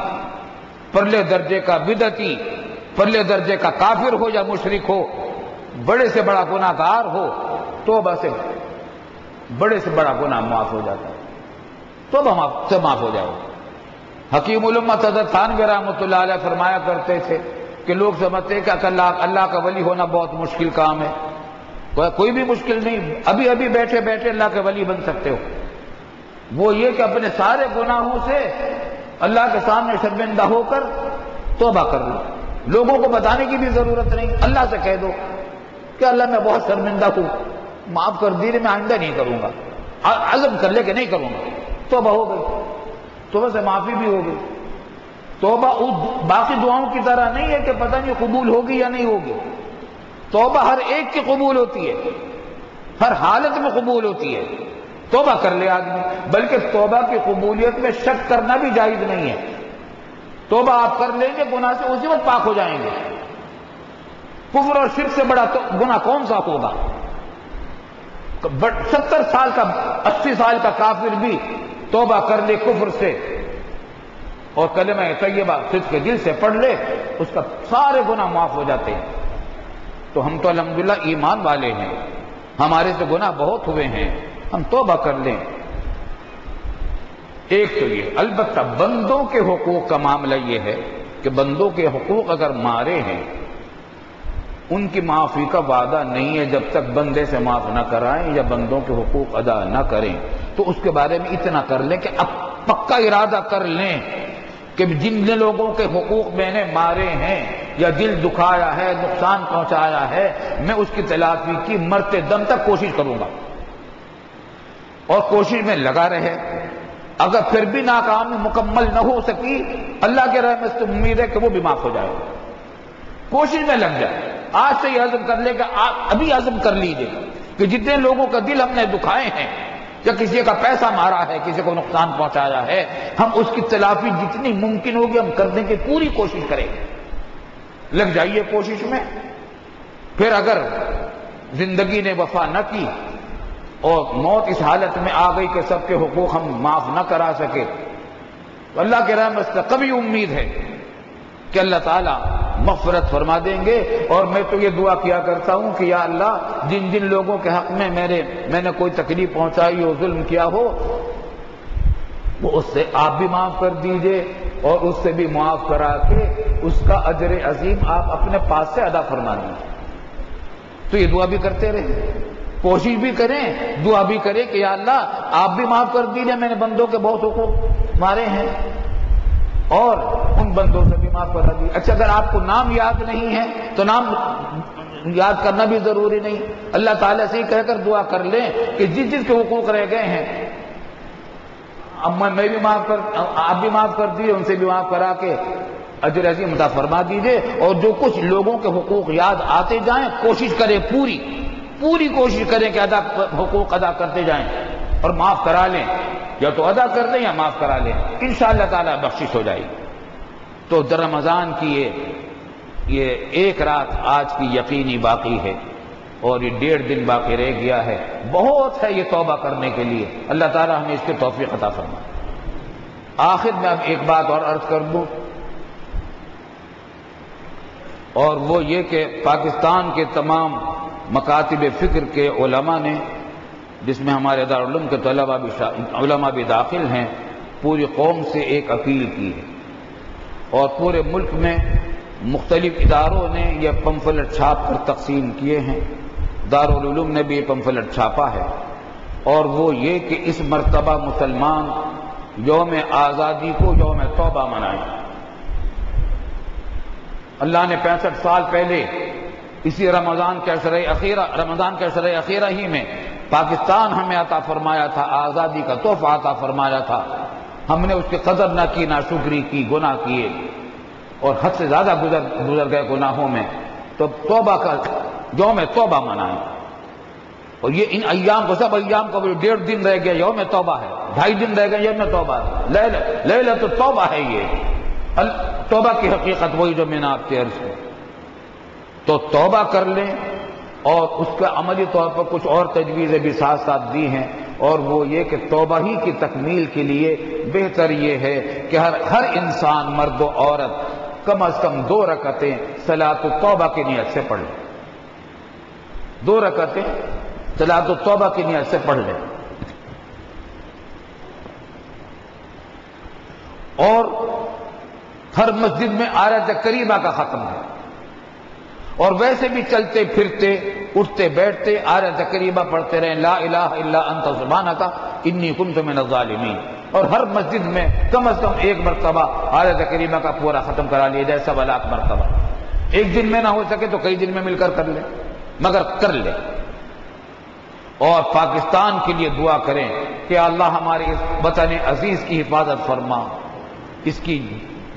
پرلے درجے کا بدعتی، پرلے درجے کا کافر ہو یا مشرک ہو، بڑے سے بڑا گناہ گار ہو، توبہ سے بڑے سے بڑا گناہ معاف ہو جاتا ہے، توبہ سے معاف ہو جائے۔ حکیم الامت حضرت تھانوی رحمۃ اللہ علیہ فرمایا کرتے تھے کہ لوگ سمجھتے ہیں کہ اللہ کا ولی ہونا بہت مشکل کام ہے۔ کوئی بھی مشکل نہیں، ابھی بیٹھے بیٹھے اللہ کے ولی بن سکتے ہو۔ وہ یہ کہ اپنے سارے گناہوں سے اللہ کے سامنے شرمندہ ہو کر توبہ کر لو، لوگوں کو بتانے کی بھی ضرورت نہیں، اللہ سے کہہ دو کہ اللہ میں بہت شرمندہ ہوں، معاف کر دیجیے، میں آئندہ نہیں کروں گا، عزم کر لے کہ نہیں کروں گا، توبہ ہو گئی، توبہ سے معافی بھی ہو گئی۔ توبہ باقی دعاؤں کی طرح نہیں ہے کہ پتہ نہیں قبول ہوگی یا نہیں ہوگی، توبہ ہر ایک کی قبول ہوتی ہے، ہر حالت میں قبول ہوتی ہے، توبہ کر لے آدمی۔ بلکہ توبہ کی قبولیت میں شک کرنا بھی جائز نہیں ہے، توبہ آپ کر لیں گے گناہ سے اسی وقت پاک ہو جائیں گے۔ کفر اور شرک سے بڑا گناہ کون سا ہوگا؟ 70 سال کا 80 سال کا کافر بھی توبہ کر لے کفر سے اور کلمہ طیبہ صدق کے دل سے پڑھ لے، اس کا سارے گناہ معاف ہو جاتے ہیں۔ تو ہم تو الحمدللہ ایمان والے ہیں، ہمارے سے گناہ بہت ہوئے ہیں، ہم توبہ کر لیں، ایک تو یہ، البتہ بندوں کے حقوق کا معاملہ یہ ہے کہ بندوں کے حقوق اگر مارے ہیں ان کی معافی کا وعدہ نہیں ہے جب تک بندے سے معاف نہ کرائیں یا بندوں کے حقوق ادا نہ کریں۔ تو اس کے بارے میں اتنا کر لیں کہ اب پکا ارادہ کر لیں کہ جن لوگوں کے حقوق میں نے مارے ہیں یا دل دکھایا ہے، نقصان پہنچایا ہے، میں اس کی تلافی کی مرتے دم تک کوشش کروں گا، اور کوشش میں لگا رہے۔ اگر پھر بھی ناکامی مکمل نہ ہو سکی، اللہ کے رحمت سے امید ہے کہ وہ بھی معاف ہو جائے، کوشش میں لگ جائے۔ آج سے یہ عزم کر لے کہ ابھی عزم کر لیجئے کہ جتنے لوگوں کا دل ہم نے دکھائے ہیں یا کسی کا پیسہ مارا ہے، کسی کو نقصان پہنچایا ہے، ہم اس کی تلافی جتنی ممکن ہوگی ہم کرنے کی پوری کوشش کریں گے۔ لگ جائیے کوشش میں۔ پھر اگر زندگی نے وفا نہ کی اور موت اس حالت میں آ گئی کہ سب کے حقوق ہم معاف نہ کرا سکے، تو اللہ کے رحمت سے کبھی امید ہے کہ اللہ تعالیٰ مغفرت فرما دیں گے۔ اور میں تو یہ دعا کیا کرتا ہوں کہ یا اللہ، جن جن لوگوں کے حق میں میں نے کوئی تکلیف پہنچائی ہو، ظلم کیا ہو، وہ اس سے آپ بھی معاف کر دیجئے، اور اس سے بھی معاف کرا کے اس کا اجر عظیم آپ اپنے پاس سے ادا فرما دیجئے۔ تو یہ دعا بھی کرتے رہیں، کوشش بھی کریں، دعا بھی کریں کہ یا اللہ آپ بھی معاف کر دیجئے، میں نے بندوں کے بہت حقوق مارے ہیں اور ان بندوں سے بھی معاف کرا دیجئے۔ اچھا، اگر آپ کو نام یاد نہیں ہے تو نام یاد کرنا بھی ضروری نہیں، اللہ تعالیٰ سے ہی کہہ کر دعا کر لیں کہ جس جس کے حقوق رہ گئے ہیں اب میں بھی معاف کر، آپ بھی معاف کر دیجئے، ان سے بھی معاف کرا کے اجر عظیم عطا فرما دیجئے۔ اور جو کچھ لوگوں کے حقوق یاد آتے جائیں، کوشش کریں، پوری کوشش کریں کہ حقوق ادا کرتے جائیں اور معاف کرا لیں، یا تو ادا کر لیں یا معاف کرا لیں، انشاءاللہ تعالیٰ بخشش ہو جائے گی۔ تو رمضان کی یہ ایک رات آج کی یقینی باقی ہے، اور یہ 1.5 دن باقی رہ گیا ہے، بہت ہے یہ توبہ کرنے کے لیے۔ اللہ تعالیٰ ہمیں اس کی توفیق عطا فرمائے۔ آخر میں اب ایک بات اور عرض کر دوں، اور وہ یہ کہ پاکستان کے تمام مکاتب فکر کے علماء نے، جس میں ہمارے دارالعلوم کے علماء بھی داخل ہیں، پوری قوم سے ایک اپیل کی ہے، اور پورے ملک میں مختلف اداروں نے یہ پمفلٹ چھاپ کر تقسیم کیے ہیں، دارالعلوم نے بھی یہ پمفلٹ چھاپا ہے، اور وہ یہ کہ اس مرتبہ مسلمان یوم آزادی کو یوم توبہ منائیں۔ اللہ نے 65 سال پہلے اسی رمضان کے عشرۂ اخیرہ ہی میں پاکستان ہمیں عطا فرمایا تھا، آزادی کا تحفہ عطا فرمایا تھا، ہم نے اس کی قدر نہ کی، ناشکری کی، گناہ کیے اور حد سے زیادہ گزر گئے گناہوں میں، تو توبہ کا یوم توبہ منائیں۔ اور یہ ان ایام کو، سب ایام کو 1.5 دن رہ گیا یوم توبہ ہے، 2.5 دن رہ گئے یوم توبہ ہے، لیلۃ التوبہ ہے۔ یہ توبہ کی حقیقت وہی جو میں نے آپ سے عرض کی۔ تو توبہ کر لیں، اور اس کا عملی طور پر کچھ اور تجویزیں بھی ساتھ ساتھ دی ہیں، اور وہ یہ کہ توبہ ہی کی تکمیل کے لیے بہتر یہ ہے کہ ہر انسان، مرد و عورت، کم از کم 2 رکعتیں صلاۃ التوبہ کی نیت سے پڑھ لیں، 2 رکعتیں صلاۃ التوبہ کی نیت سے پڑھ لیں۔ اور ہر مسجد میں آیت کریمہ کا ختم ہے، اور ویسے بھی چلتے پھرتے اٹھتے بیٹھتے آیت کریمہ پڑھتے رہیں، لا الہ الا انت سبحانک انی کنت من الظالمین، اور ہر مسجد میں کم از کم 1 مرتبہ آیت کریمہ کا پورا ختم کرا لیا جائے، 1.25 لاکھ مرتبہ۔ ایک دن میں نہ ہو سکے تو کئی دن میں مل کر لیں، مگر کر لیں۔ اور پاکستان کے لیے دعا کریں کہ اللہ ہمارے اس وطن عزیز کی حفاظت فرما، اس کی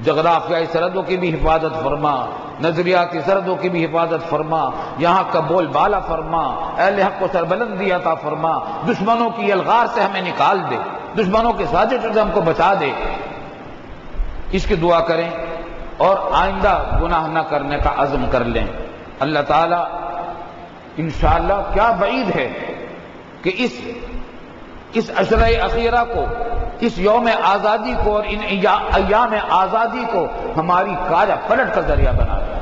جغرافیائی سرحدوں کی بھی حفاظت فرما، نظریاتی سرحدوں کی بھی حفاظت فرما، یہاں کا بول بالا فرما، اہل حق کو سربلندی عطا فرما، دشمنوں کی الغار سے ہمیں نکال دے، دشمنوں کی سازشوں سے ہم کو بچا دے، اس کی دعا کریں، اور آئندہ گناہ نہ کرنے کا عزم کر لیں۔ اللہ تعالیٰ انشاءاللہ، کیا بعید ہے کہ اس عشرۂ اخیرہ کو، اس یوم آزادی کو اور ان ایام آزادی کو ہماری کایا پلٹ کا ذریعہ بنا دے۔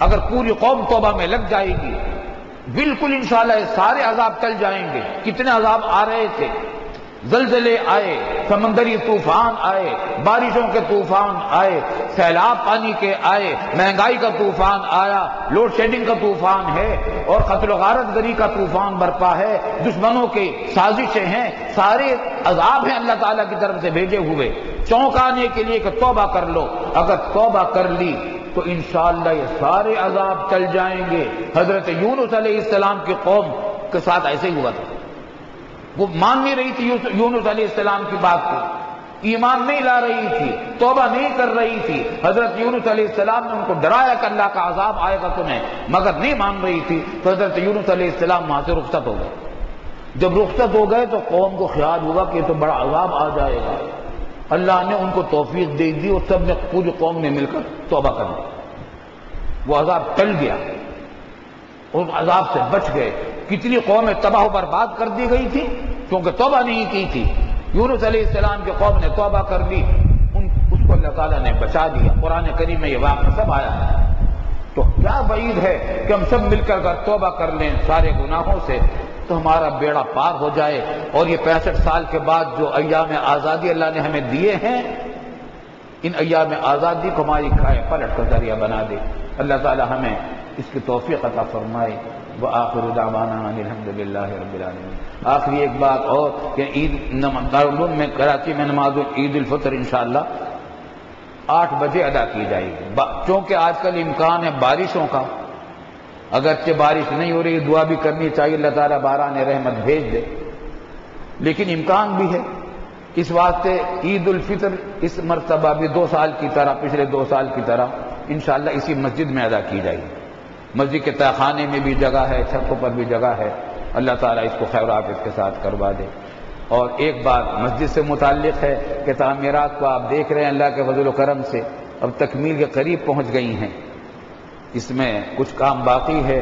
اگر پوری قوم توبہ میں لگ جائے گی، بالکل انشاءاللہ یہ سارے عذاب ٹل جائیں گے۔ کتنے عذاب آ رہے تھے، زلزلے آئے، سمندری طوفان آئے، بارشوں کے طوفان آئے، سیلاب پانی کے آئے، مہنگائی کا طوفان آیا، لوڈ شیڈنگ کا طوفان ہے، اور قتل و غارت گری کا طوفان برپا ہے، دشمنوں کی سازشیں ہیں، سارے عذاب ہیں اللہ تعالیٰ کی طرف سے بھیجے ہوئے چونکانے کے لیے کہ توبہ کر لو۔ اگر توبہ کر لی تو انشاءاللہ یہ سارے عذاب چل جائیں گے۔ حضرت یونس علیہ السلام کی قوم کے ساتھ ایسے ہی ہوا تھا، وہ مان نہیں رہی تھی یونس علیہ السلام کی بات کو، ایمان نہیں لا رہی تھی، توبہ نہیں کر رہی تھی۔ حضرت یونس علیہ السلام نے ان کو ڈرایا کہ اللہ کا عذاب آئے گا تمہیں، مگر نہیں مان رہی تھی، تو حضرت یونس علیہ السلام وہاں سے رخصت ہو گئے۔ جب رخصت ہو گئے تو قوم کو خیال ہوا کہ یہ تو بڑا عذاب آ جائے گا۔ اللہ نے ان کو توفیق دے دی اور سب نے، پوری قوم نے مل کر توبہ کر دی، وہ عذاب ٹل گیا، اس عذاب سے بچ گئے۔ کتنی قومیں تباہ و برباد کر دی گئی تھی کیونکہ توبہ نہیں کی تھی۔ یونس علیہ السلام کی قوم نے توبہ کر لی، اس کو اللہ تعالیٰ نے بچا دیا۔ قرآن کریم میں یہ واقعہ سب آیا ہے۔ تو کیا بعید ہے کہ ہم سب مل کر اگر توبہ کر لیں سارے گناہوں سے تو ہمارا بیڑا پار ہو جائے، اور یہ 65 سال کے بعد جو ایام آزادی اللہ نے ہمیں دیے ہیں، ان ایام آزادی کو ہماری کھائے پلٹ کا ذریعہ بنا دے۔ اللہ تعالی ہمیں اس کی توفیق عطا فرمائے۔ وآخر دعوانا ان الحمدللہ رب العالمین۔ آخری ایک بات اور کہ عید دارالعلوم میں کراچی میں نماز عید الفطر انشاءاللہ 8 بجے ادا کی جائے گی، چونکہ آج کل امکان ہے بارشوں کا، اگرچہ بارش نہیں ہو رہی، دعا بھی کرنی چاہیے اللہ تعالیٰ باران رحمت بھیج دے، لیکن امکان بھی ہے۔ اس واسطے عید الفطر اس مرتبہ بھی 2 سال کی طرح، پچھلے 2 سال کی طرح انشاءاللہ اسی مسجد میں ادا کی جائے گی۔ مسجد کے تہخانے میں بھی جگہ ہے، چھتوں پر بھی جگہ ہے، اللہ تعالیٰ اس کو خیر و عافیت کے ساتھ کروا دے۔ اور ایک بات مسجد سے متعلق ہے کہ تعمیرات کو آپ دیکھ رہے ہیں اللہ کے فضل و کرم سے اب تکمیل کے قریب پہنچ گئی ہیں، اس میں کچھ کام باقی ہے،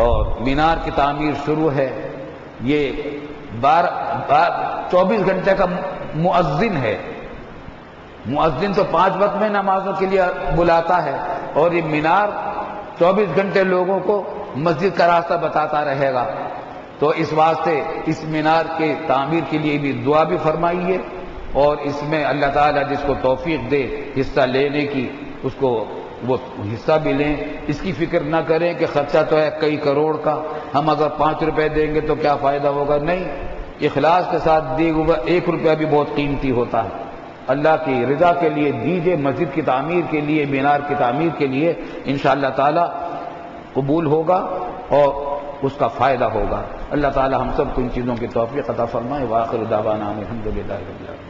اور مینار کی تعمیر شروع ہے۔ یہ 24 گھنٹے کا مؤذن ہے، مؤذن تو 5 وقت میں نمازوں کے لیے بلاتا ہے، اور یہ مینار 24 گھنٹے لوگوں کو مسجد کا راستہ بتاتا رہے گا۔ تو اس واسطے اس مینار کے تعمیر کے لیے بھی دعا بھی فرمائیے، اور اس میں اللہ تعالیٰ جس کو توفیق دے حصہ لینے کی، اس کو وہ حصہ بھی لیں۔ اس کی فکر نہ کریں کہ خرچہ تو ہے کئی کروڑ کا، ہم اگر 5 روپے دیں گے تو کیا فائدہ ہوگا، نہیں، اخلاص کے ساتھ دیے ہوا 1 روپیہ بھی بہت قیمتی ہوتا ہے۔ اللہ کی رضا کے لیے دیجئے، مسجد کی تعمیر کے لیے، مینار کی تعمیر کے لیے، انشاءاللہ تعالی قبول ہوگا اور اس کا فائدہ ہوگا۔ اللہ تعالی ہم سب کو ان چیزوں کی توفیق عطا فرمائے۔ وآخر دعوانا الحمدللہ رب العالمین۔